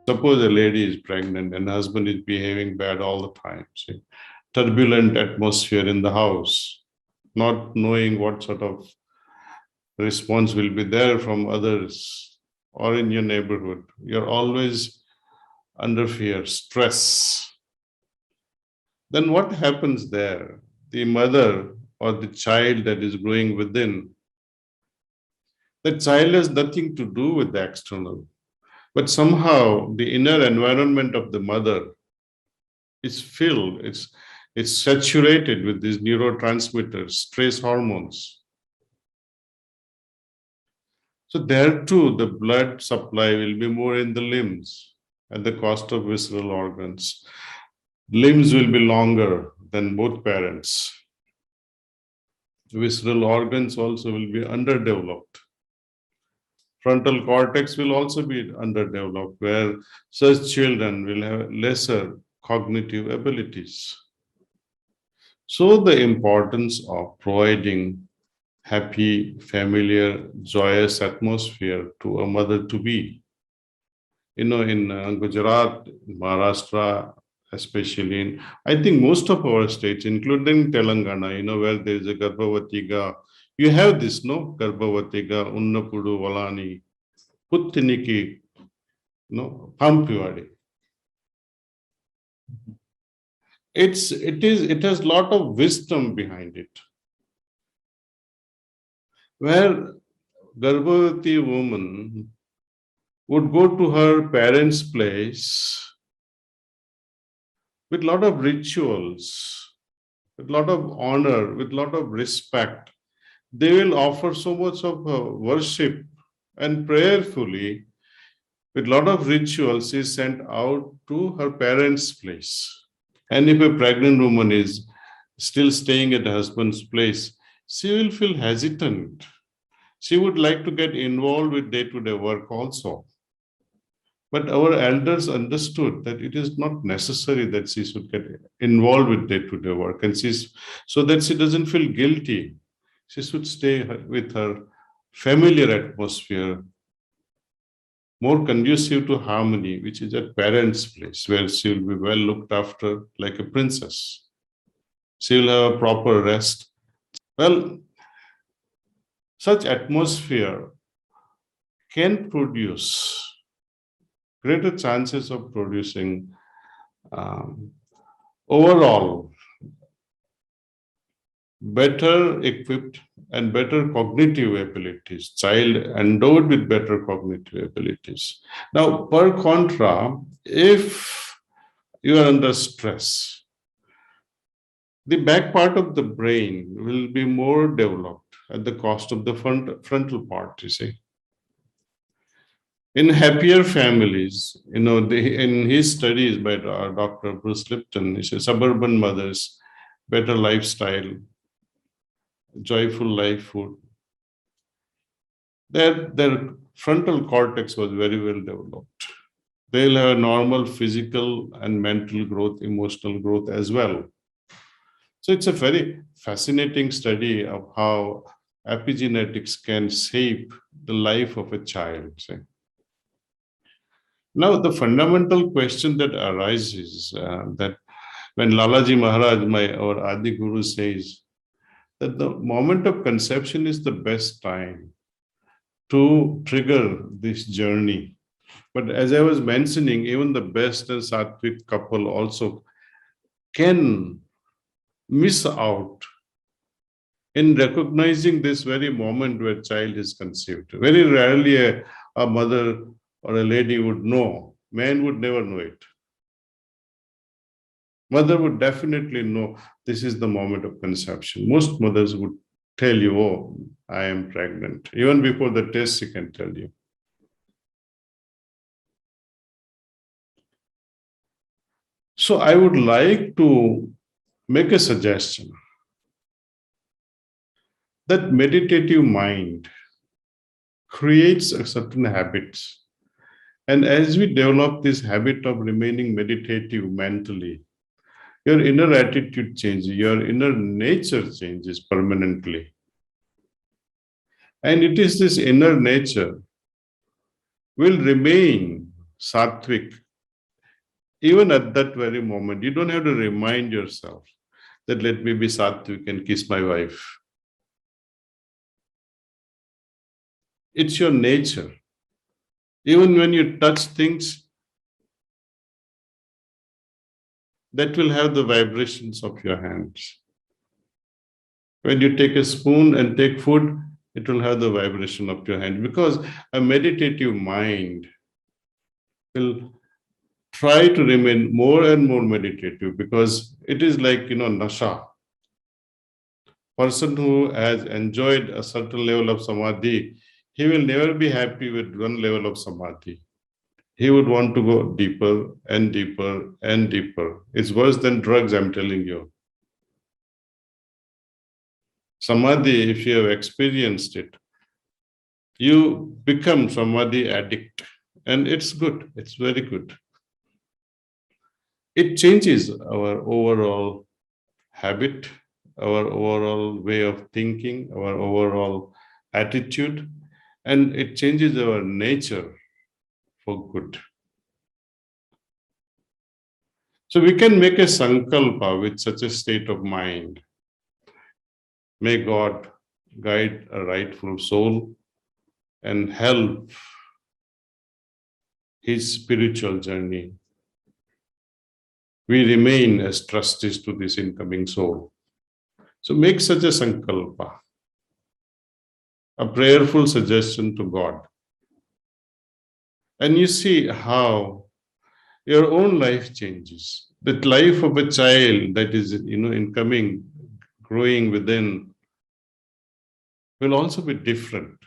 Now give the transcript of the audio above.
Suppose a lady is pregnant and husband is behaving bad all the time. See, turbulent atmosphere in the house, not knowing what sort of response will be there from others or in your neighborhood. You're always under fear, stress. Then what happens there? The mother or the child that is growing within, the child has nothing to do with the external. But somehow the inner environment of the mother is filled, it's saturated with these neurotransmitters, stress hormones. So there too, the blood supply will be more in the limbs at the cost of visceral organs. Limbs will be longer than both parents. Visceral organs also will be underdeveloped. Frontal cortex will also be underdeveloped, where such children will have lesser cognitive abilities. So the importance of providing happy, familiar, joyous atmosphere to a mother-to-be. In Gujarat, Maharashtra, especially I think most of our states, including Telangana, where there is a Garbhavatiga, you have this, no? Garbhavatiga, Unnapudu, Valani, Puttiniki, Pampiwadi. It has a lot of wisdom behind it. Where Garbhavati woman would go to her parents' place with a lot of rituals, with a lot of honor, with a lot of respect. They will offer so much of worship and prayerfully, with a lot of rituals, is sent out to her parents' place. And if a pregnant woman is still staying at her husband's place, she will feel hesitant. She would like to get involved with day-to-day work also. But our elders understood that it is not necessary that she should get involved with day-to-day work, and so that she doesn't feel guilty. She should stay with her familiar atmosphere, more conducive to harmony, which is at parents' place, where she will be well looked after like a princess. She will have a proper rest. Well, such atmosphere can produce greater chances of producing overall better equipped and better cognitive abilities, child endowed with better cognitive abilities. Now, per contra, if you are under stress, the back part of the brain will be more developed at the cost of the frontal part, you see. In happier families, in his studies by Dr. Bruce Lipton, he says suburban mothers, better lifestyle, joyful life food. Their frontal cortex was very well developed. They'll have a normal physical and mental growth, emotional growth as well. So it's a very fascinating study of how epigenetics can shape the life of a child. Say. Now, the fundamental question that arises that when Lalaji Maharaj, our Adi Guru, says that the moment of conception is the best time to trigger this journey. But as I was mentioning, even the best and sattvic couple also can miss out in recognizing this very moment where child is conceived. Very rarely a mother or a lady would know. Man would never know it. Mother would definitely know this is the moment of conception. Most mothers would tell you, oh, I am pregnant. Even before the test, she can tell you. So I would like to make a suggestion that meditative mind creates a certain habits. And as we develop this habit of remaining meditative mentally, your inner attitude changes, your inner nature changes permanently. And it is this inner nature will remain sattvic, even at that very moment, you don't have to remind yourself that let me be sattvic and kiss my wife. It's your nature. Even when you touch things, that will have the vibrations of your hands. When you take a spoon and take food, it will have the vibration of your hand, because a meditative mind will try to remain more and more meditative, because it is like, nasha. Person who has enjoyed a certain level of samadhi, he will never be happy with one level of samadhi. He would want to go deeper and deeper and deeper. It's worse than drugs, I'm telling you. Samadhi, if you have experienced it, you become samadhi addict. And it's good. It's very good. It changes our overall habit, our overall way of thinking, our overall attitude, and it changes our nature for good. So we can make a sankalpa with such a state of mind. May God guide a rightful soul and help his spiritual journey. We remain as trustees to this incoming soul. So make such a sankalpa, a prayerful suggestion to God. And you see how your own life changes. That life of a child that is, incoming, growing within, will also be different.